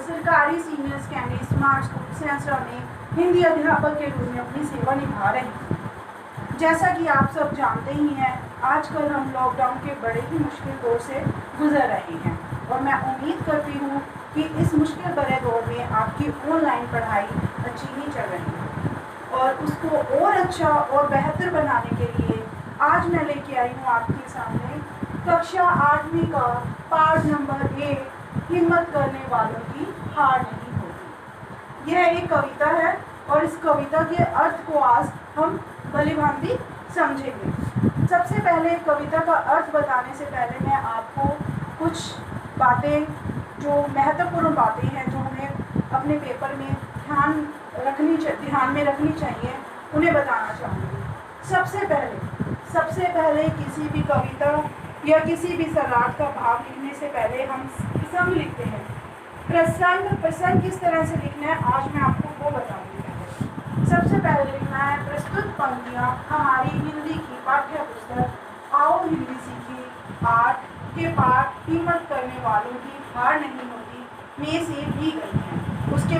सरकारी senior secondary smart school सैंसरा में हिंदी अध्यापक के रूप में अपनी सेवा निभा रही हूँ। जैसा कि आप सब जानते ही हैं, आजकल हम लॉकडाउन के बड़े ही मुश्किल दौर से गुजर रहे हैं और मैं उम्मीद करती हूँ कि इस मुश्किल भरे दौर में आपकी ऑनलाइन पढ़ाई अच्छी ही चल रही है और उसको और अच्छा और बेहतर बनाने के लिए आज मैं लेके आई हूँ आपके सामने कक्षा 8वीं का पाठ नंबर 1, हिम्मत करने वालों की हार नहीं होती। यह एक कविता है और इस कविता के अर्थ को आज हम भलीभांति समझेंगे। सबसे पहले कविता का अर्थ बताने से पहले मैं आपको कुछ बातें, जो महत्वपूर्ण बातें हैं, जो हमें अपने पेपर में ध्यान में रखनी चाहिए, उन्हें बताना चाहूँगी। सबसे पहले किसी भी कविता या किसी भी सलाट का भाव लिखने से पहले हम प्रसंग लिखते हैं। प्रसंग किस तरह से लिखना है आज मैं आपको वो बताऊंगी। सबसे पहले लिखना है, प्रस्तुत पंक्तियाँ हमारी हिंदी की पाठ्य पुस्तक आओ हिंदी सीखिए 8 के पाठ हिम्मत करने वालों की हार नहीं होती में से ली गई हैं। उसके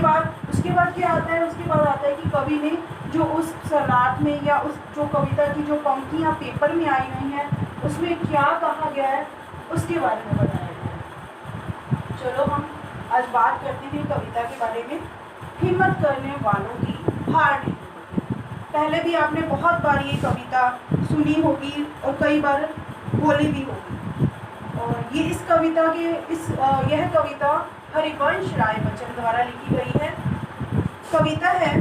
बाद क्या आता है? उसके बाद आता है कि कवि ने जो उस सलाट में या उस जो कविता की जो पंक्तियाँ पेपर में आई हुई हैं उसमें क्या कहा गया है उसके बारे में बताया गया है। चलो हम आज बात करते हैं कविता के बारे में। हिम्मत करने वालों की हार नहीं होती। पहले भी आपने बहुत बार ये कविता सुनी होगी और कई बार बोली भी होगी और ये यह कविता हरिवंश राय बच्चन द्वारा लिखी गई है। कविता है,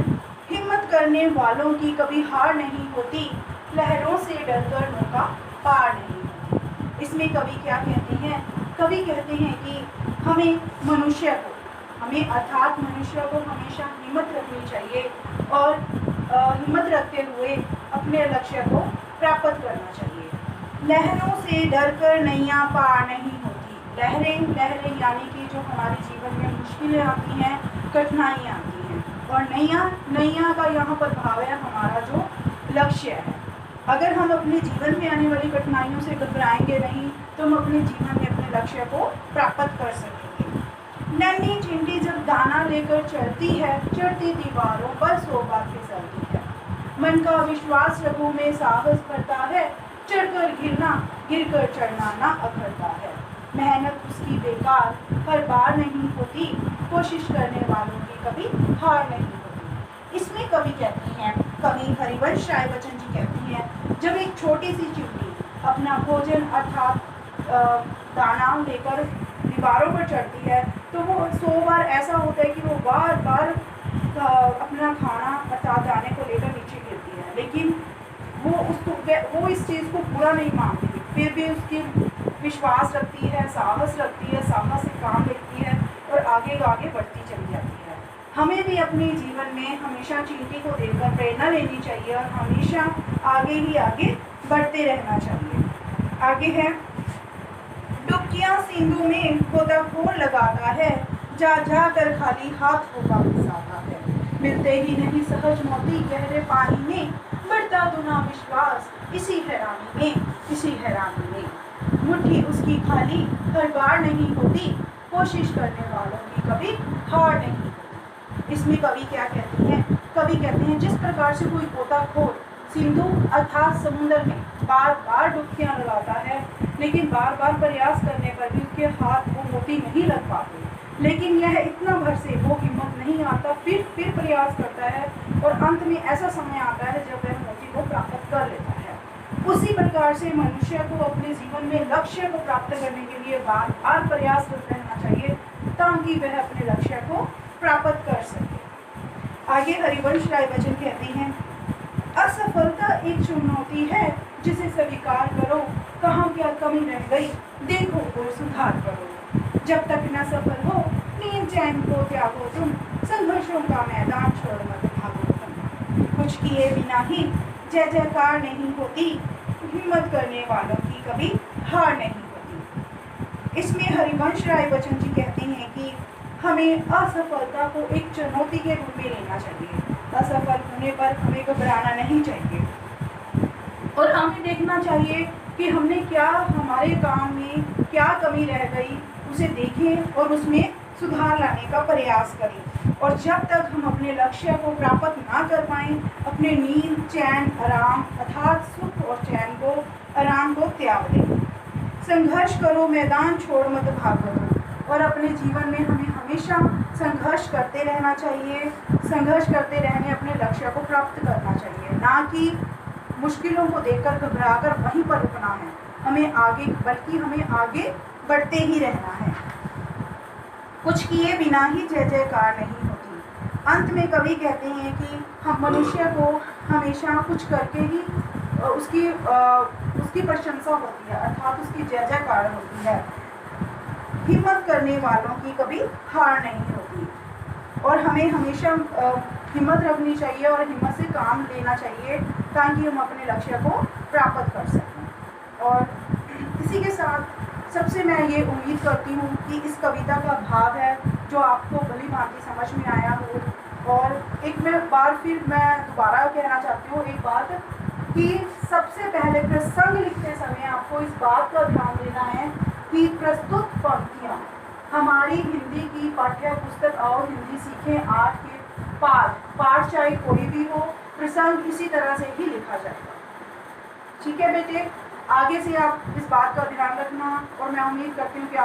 हिम्मत करने वालों की कभी हार नहीं होती, लहरों से डरकर नौका पार नहीं होती। इसमें कवि क्या कहते हैं? कवि कहते हैं कि हमें अर्थात मनुष्य को हमेशा हिम्मत रखनी चाहिए और हिम्मत रखते हुए अपने लक्ष्य को प्राप्त करना चाहिए। लहरों से डरकर नैया पार नहीं होती। लहरें यानी कि जो हमारे जीवन में मुश्किलें आती हैं, कठिनाइयाँ आती हैं और नैया का यहाँ पर भाव है हमारा जो लक्ष्य है। अगर हम अपने जीवन में आने वाली कठिनाइयों से घबराएंगे नहीं तो हम अपने जीवन में अपने लक्ष्य को प्राप्त कर सकेंगे। नन्ही चिंटी जब दाना लेकर चलती है, चढ़ती दीवारों पर 100 बार फिसलती है। मन का विश्वास रगों में साहस भरता है, चढ़कर गिरना, गिरकर चढ़ना ना अखरता है। मेहनत उसकी बेकार हर बार नहीं होती, कोशिश करने वालों की कभी हार नहीं होती। इसमें कवि हरिवंश राय बच्चन जी कहती हैं, जब एक छोटी सी चिड़िया अपना भोजन अर्थात दाना लेकर दीवारों पर चढ़ती है तो वो 100 बार ऐसा होता है कि वो बार बार अपना खाना अर्थात दाने को लेकर नीचे गिरती है, लेकिन वो इस चीज़ को पूरा नहीं मानती, फिर भी उसकी विश्वास रखती है, साहस रखती है, साहस से काम लेती है और आगे बढ़ती चली जाती है। हमें भी अपने जीवन में हमेशा चींटी को देखकर प्रेरणा लेनी चाहिए और हमेशा आगे बढ़ते रहना चाहिए। आगे है, डुबकियां सिंधु में गोताखोर लगाता है, जा कर खाली हाथ को वापस आता है। मिलते ही नहीं सहज मोती गहरे पानी में, बढ़ता दुना विश्वास इसी हैरानी में। मुट्ठी उसकी खाली हर बार नहीं होती, कोशिश करने वालों की कभी हार नहीं होती। इसमें कवि क्या कहते हैं? कवि कहते हैं, जिस प्रकार से कोई गोताखोर सिंधु अर्थात समुद्र में बार बार डुबकियां लगाता है, लेकिन बार बार प्रयास करने पर भी उसके हाथ को मोती नहीं लग पाते, लेकिन यह इतना भर से वो हिम्मत नहीं आता, फिर प्रयास करता है और अंत में ऐसा समय आता है जब वह मोती को प्राप्त कर लेता है। उसी प्रकार से मनुष्य को अपने जीवन में लक्ष्य को प्राप्त करने के लिए बार बार प्रयास करते रहना चाहिए ताकि वह अपने लक्ष्य को प्राप्त कर सके। आगे हरिवंश राय बच्चन कहते हैं, असफलता एक चुनौती है, जिसे स्वीकार करो, कहाँ क्या कमी रह गई देखो और सुधार करो। जब तक न सफल हो नींद चैन को त्यागो तुम, संघर्षों का मैदान छोड़ मत भागो तुम। कुछ किए बिना ही जय जयकार नहीं होती, हिम्मत करने वालों की कभी हार नहीं होती। इसमें हरिवंश राय बच्चन जी कहते हैं कि हमें असफलता को एक चुनौती के रूप में लेना चाहिए। असफल होने पर हमें घबराना नहीं चाहिए और हमें देखना चाहिए कि हमने क्या, हमारे काम में क्या कमी रह गई, उसे देखें और उसमें सुधार लाने का प्रयास करें। और जब तक हम अपने लक्ष्य को प्राप्त ना कर पाएं, अपने नींद, चैन, आराम अर्थात सुख और चैन को, आराम को त्याग दें। संघर्ष करो, मैदान छोड़ मत भागो। और अपने जीवन में हमें हमेशा संघर्ष करते रहना चाहिए। संघर्ष करते रहने अपने लक्ष्य को प्राप्त करना चाहिए, ना कि मुश्किलों को देखकर घबराकर वहीं पर रुकना है। हमें आगे, बल्कि हमें आगे बढ़ते ही रहना है। कुछ किए बिना ही जय जयकार नहीं होती। अंत में कवि कहते हैं कि हम मनुष्य को हमेशा कुछ करके ही उसकी प्रशंसा होती है, अर्थात उसकी जय जयकार होती है। हिम्मत करने वालों की कभी हार नहीं होती। और हमें हमेशा हिम्मत रखनी चाहिए और हिम्मत से काम लेना चाहिए, ताकि हम अपने लक्ष्य को प्राप्त कर सकें। और इसी के साथ सबसे मैं ये उम्मीद करती हूँ कि इस कविता का भाव है जो आपको भली भांति समझ में आया हो। और एक बार फिर मैं दोबारा कहना चाहती हूँ एक बात, कि सबसे पहले प्रसंग लिखते समय आपको इस बात का ध्यान देना है कि प्रस्तुत पंक्तियाँ हमारी हिंदी की पाठ्य पुस्तक और हिंदी सीखें 8 के पाठ चाहे कोई भी हो, प्रसंग इसी तरह से ही लिखा जाएगा। ठीक है बेटे, आगे से आप इस बात का ध्यान रखना। और मैं उम्मीद करती हूँ कि आप